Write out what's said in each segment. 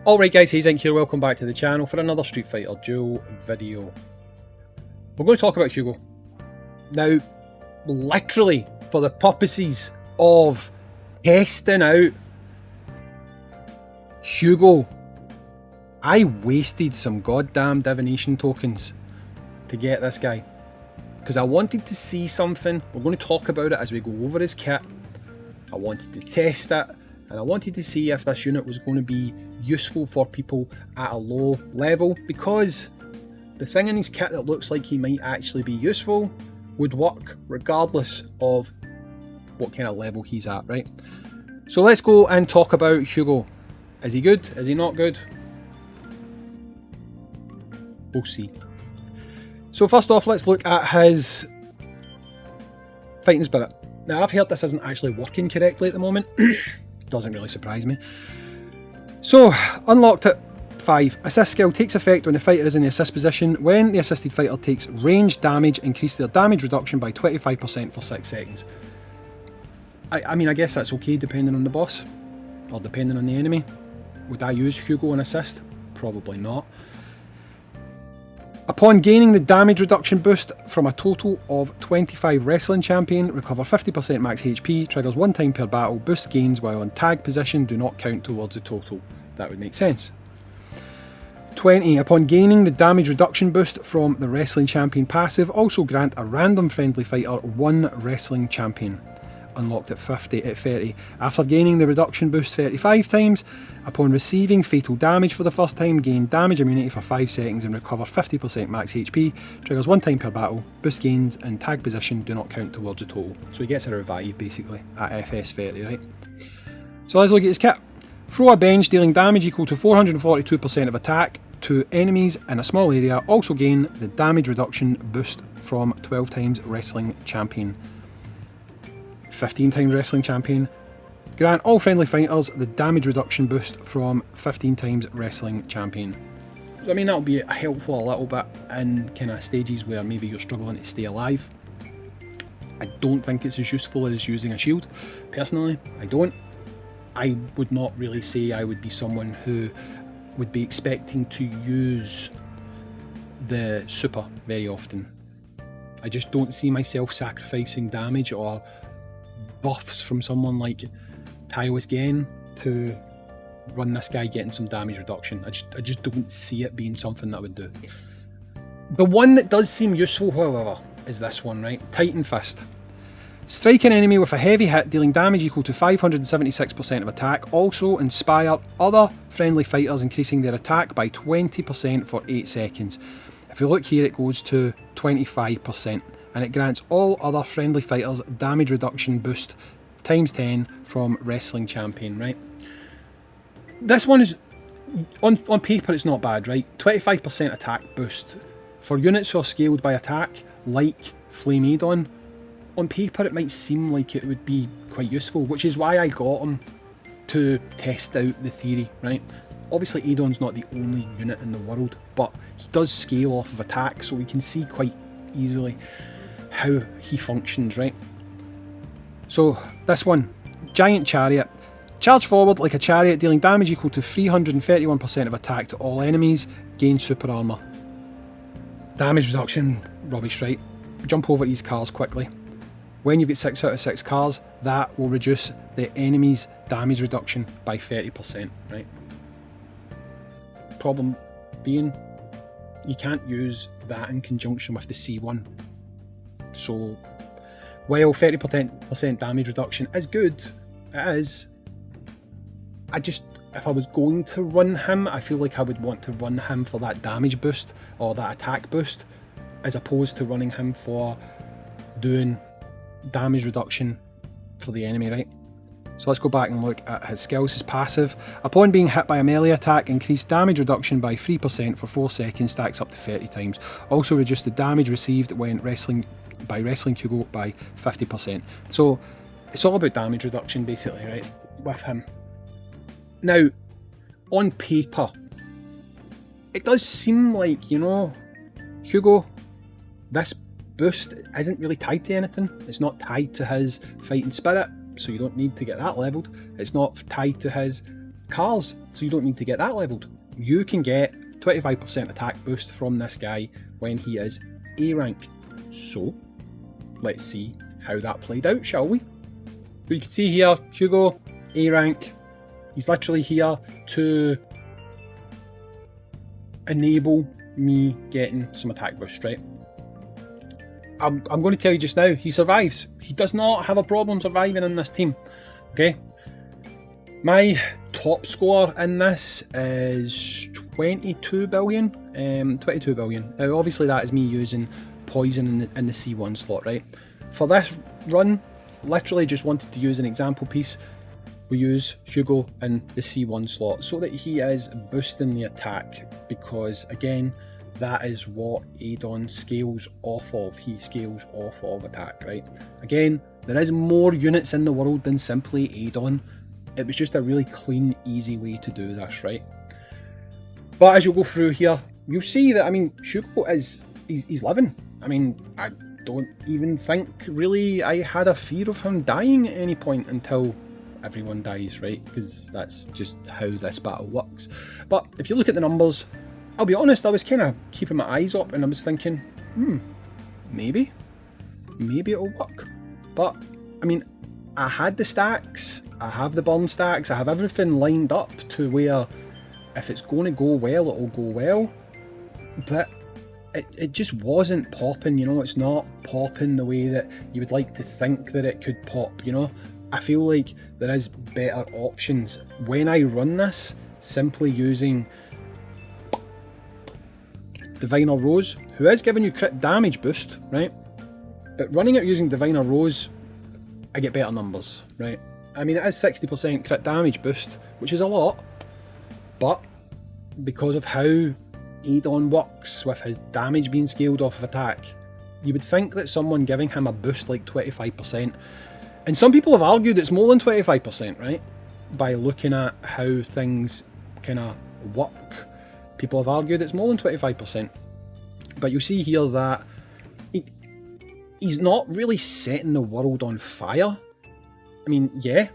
Alright guys, Hazink here, welcome back to the channel for another Street Fighter Duel video. We're going to talk about Hugo. Now, literally, for the purposes of testing out Hugo, I wasted some goddamn divination tokens to get this guy. Because I wanted to see something. We're going to talk about it as we go over his kit. I wanted to test it, and I wanted to see if this unit was going to be useful for people at a low level, because the thing in his kit that looks like he might actually be useful would work regardless of what kind of level he's at, right? So let's go and talk about Hugo. Is he good? Is he not good? We'll see. So first off, let's look at his fighting spirit. Now, I've heard this isn't actually working correctly at the moment. Doesn't really surprise me. So, unlocked at 5. Assist skill takes effect when the fighter is in the assist position. When the assisted fighter takes range damage, increase their damage reduction by 25% for 6 seconds. I mean, I guess that's okay depending on the boss, or depending on the enemy. Would I use Hugo in assist? Probably not. Upon gaining the damage reduction boost from a total of 25 wrestling champion, recover 50% max HP, triggers 1 time per battle, boost gains while in tag position do not count towards the total. That would make sense. 20. Upon gaining the damage reduction boost from the wrestling champion passive, also grant a random friendly fighter 1 wrestling champion. Unlocked at 30. After gaining the reduction boost 35 times, upon receiving fatal damage for the first time, gain damage immunity for 5 seconds and recover 50% max HP, triggers 1 time per battle, boost gains in tag position do not count towards the total. So he gets a revive basically at FS 30, right? So let's look at his kit. Throw a bench dealing damage equal to 442% of attack to enemies in a small area, also gain the damage reduction boost from 12 times wrestling champion. 15 times wrestling champion. Grant all friendly fighters the damage reduction boost from 15 times wrestling champion. So I mean, that'll be helpful a little bit in kind of stages where maybe you're struggling to stay alive. I don't think it's as useful as using a shield. Personally, I don't. I would not really say I would be someone who would be expecting to use the super very often. I just don't see myself sacrificing damage or buffs from someone like Taiwas Gen to run this guy getting some damage reduction. I just don't see it being something that I would do. The one that does seem useful, however, is this one, right? Titan Fist. Strike an enemy with a heavy hit dealing damage equal to 576% of attack. Also inspire other friendly fighters, increasing their attack by 20% for 8 seconds. If you look here, it goes to 25%. And it grants all other friendly fighters damage reduction boost times 10 from wrestling champion, right? This one is, on paper it's not bad, right? 25% attack boost. For units who are scaled by attack, like Flame Adon, on paper it might seem like it would be quite useful, which is why I got him to test out the theory, right? Obviously Adon's not the only unit in the world, but he does scale off of attack, so we can see quite easily how he functions, right? So this one, Giant Chariot. Charge forward like a chariot, dealing damage equal to 331% of attack to all enemies, gain super armor. Damage reduction, rubbish, right? Jump over these cars quickly. When you get 6 out of 6 cars, that will reduce the enemy's damage reduction by 30%, right? Problem being, you can't use that in conjunction with the C1. So, while 30% damage reduction is good, it is, if I was going to run him, I feel like I would want to run him for that damage boost or that attack boost, as opposed to running him for doing damage reduction for the enemy, right? So let's go back and look at his skills. His passive. Upon being hit by a melee attack, increase damage reduction by 3% for 4 seconds, stacks up to 30 times. Also reduce the damage received when wrestling Hugo by 50%. So it's all about damage reduction basically, right, with him. Now, on paper, it does seem like, you know, Hugo, this boost isn't really tied to anything. It's not tied to his fighting spirit, so you don't need to get that leveled. It's not tied to his cars, so you don't need to get that leveled. You can get 25% attack boost from this guy when he is A rank. So let's see how that played out, shall we? So you can see here, Hugo, A rank. He's literally here to enable me getting some attack boost, right? I'm going to tell you just now, he survives. He does not have a problem surviving in this team, okay? My top score in this is 22 billion. 22 billion. Now, obviously, that is me using poison in the C1 slot, right? For this run, literally just wanted to use an example piece. We use Hugo in the C1 slot so that he is boosting the attack, because again, that is what Adon scales off of. He scales off of attack, right? Again, there is more units in the world than simply Adon. It was just a really clean, easy way to do this, right? But as you go through here, you'll see that, I mean, Hugo is, he's living. I mean, I don't even think really I had a fear of him dying at any point until everyone dies, right? Because that's just how this battle works. But if you look at the numbers, I'll be honest, I was kind of keeping my eyes up and I was thinking, maybe it'll work. But, I mean, I had the stacks, I have the burn stacks, I have everything lined up to where if it's going to go well, it'll go well. But it just wasn't popping, you know, it's not popping the way that you would like to think that it could pop, you know. I feel like there is better options. When I run this, simply using Diviner Rose, who is giving you crit damage boost, right? But running it using Diviner Rose, I get better numbers, right? I mean, it is 60% crit damage boost, which is a lot, but because of how Adon works with his damage being scaled off of attack, you would think that someone giving him a boost like 25%, and some people have argued it's more than 25%, right? By looking at how things kind of work. People have argued it's more than 25%. But you see here that he's not really setting the world on fire. I mean, yeah,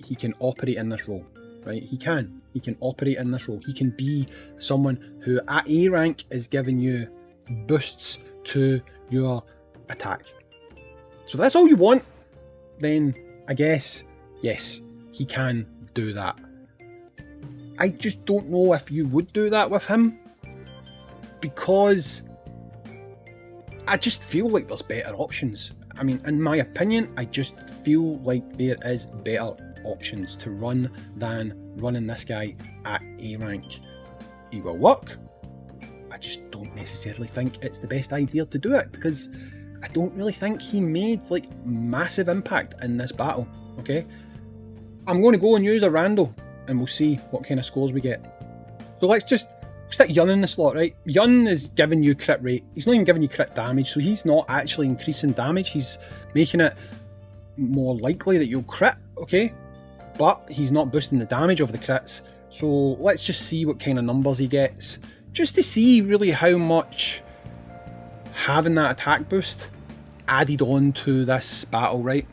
he can operate in this role, right? He can operate in this role. He can be someone who at A rank is giving you boosts to your attack. So if that's all you want, then I guess, yes, he can do that. I just don't know if you would do that with him, because I just feel like there's better options. I mean, in my opinion, I just feel like there is better options to run than running this guy at A rank. He will work. I just don't necessarily think it's the best idea to do it, because I don't really think he made like massive impact in this battle, okay? I'm going to go and use a rando and we'll see what kind of scores we get. So let's just stick Yun in the slot, right? Yun is giving you crit rate. He's not even giving you crit damage, so he's not actually increasing damage. He's making it more likely that you'll crit, okay? But he's not boosting the damage of the crits. So let's just see what kind of numbers he gets, just to see really how much having that attack boost added on to this battle, right?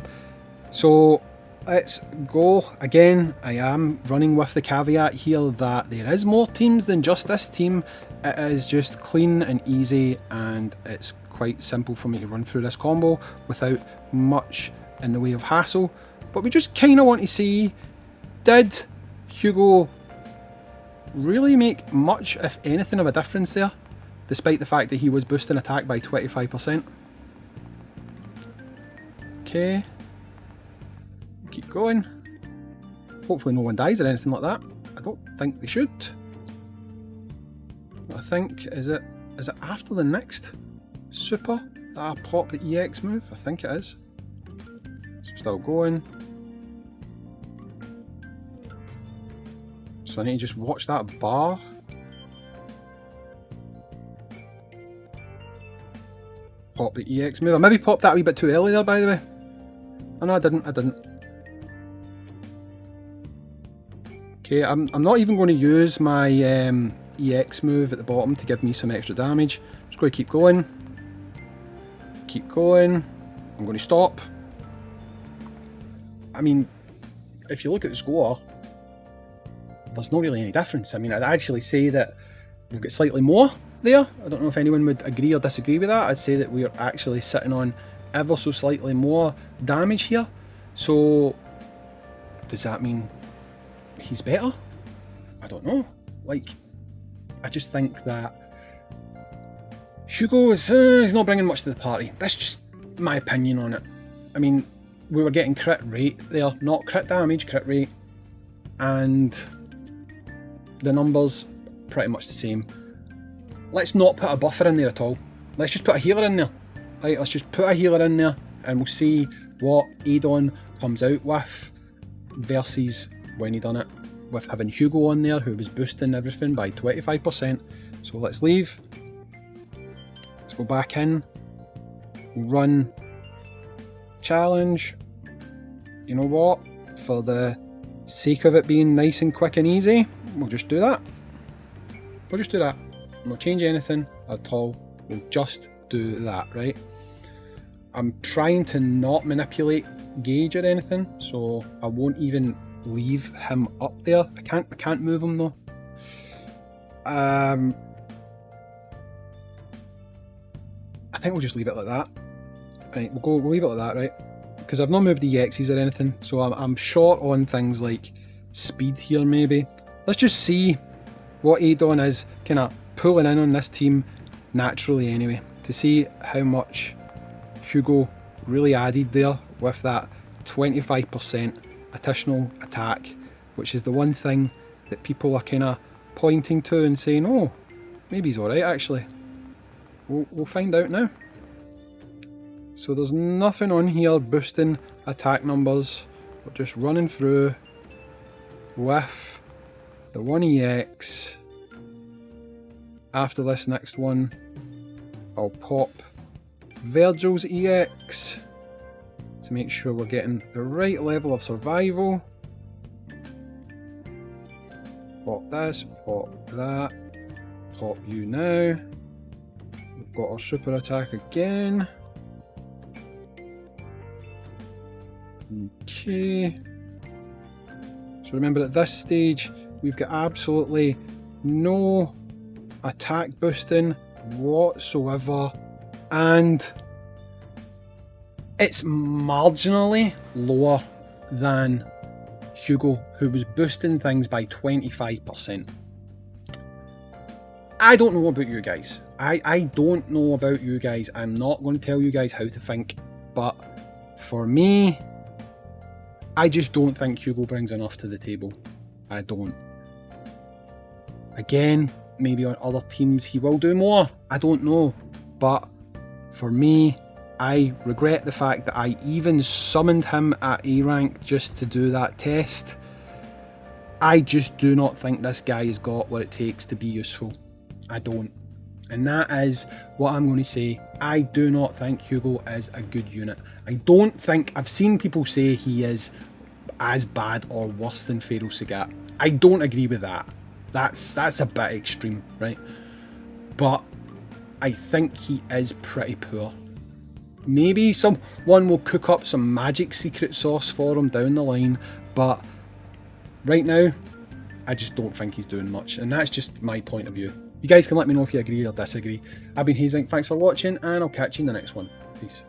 So let's go. Again, I am running with the caveat here that there is more teams than just this team. It is just clean and easy, and it's quite simple for me to run through this combo without much in the way of hassle. But we just kind of want to see, did Hugo really make much, if anything, of a difference there, despite the fact that he was boosting attack by 25%. Okay. Keep going. Hopefully no one dies or anything like that. I don't think they should. I think, is it after the next super that I pop the EX move? I think it is. So I'm still going. So I need to just watch that bar. Pop the EX move. I maybe popped that a wee bit too early there, by the way. Oh no, I didn't. Okay, I'm not even going to use my EX move at the bottom to give me some extra damage. I'm just going to keep going. Keep going. I'm going to stop. I mean, if you look at the score, there's not really any difference. I mean, I'd actually say that we've got slightly more there. I don't know if anyone would agree or disagree with that. I'd say that we're actually sitting on ever so slightly more damage here. So does that mean he's better? I don't know. Like, I just think that Hugo is he's not bringing much to the party. That's just my opinion on it. I mean, we were getting crit rate there, not crit damage, crit rate, and the numbers pretty much the same. Let's not put a buffer in there at all. Let's just put a healer in there. Right, let's just put a healer in there and we'll see what Adon comes out with versus when he done it with having Hugo on there, who was boosting everything by 25%. So let's leave. Let's go back in. Run challenge. You know what? For the sake of it being nice and quick and easy, we'll just do that. We'll just do that. We'll change anything at all. We'll just do that, right? I'm trying to not manipulate Gage or anything, so I won't even leave him up there. I can't move him though. I think we'll just leave it like that. Right, we'll leave it like that, right? Because I've not moved the EXs or anything, so I'm short on things like speed here maybe. Let's just see what Adon is kind of pulling in on this team naturally anyway, to see how much Hugo really added there with that 25% additional attack, which is the one thing that people are kind of pointing to and saying, oh, maybe he's alright actually. We'll find out now. So there's nothing on here boosting attack numbers. We're just running through with the 1EX. After this next one, I'll pop Virgil's EX to make sure we're getting the right level of survival. Pop this, pop that, pop you now. We've got our super attack again. Okay. So remember, at this stage, we've got absolutely no attack boosting whatsoever, and it's marginally lower than Hugo, who was boosting things by 25%. I don't know about you guys. I don't know about you guys. I'm not going to tell you guys how to think, but for me, I just don't think Hugo brings enough to the table. I don't. Again, maybe on other teams he will do more. I don't know. But for me, I regret the fact that I even summoned him at A rank just to do that test. I just do not think this guy has got what it takes to be useful. I don't. And that is what I'm going to say. I do not think Hugo is a good unit. I don't think, I've seen people say he is as bad or worse than Pharaoh Sagat. I don't agree with that. That's a bit extreme, right? But I think he is pretty poor. Maybe someone will cook up some magic secret sauce for him down the line, but right now, I just don't think he's doing much, and that's just my point of view. You guys can let me know if you agree or disagree. I've been Hazing, thanks for watching, and I'll catch you in the next one. Peace.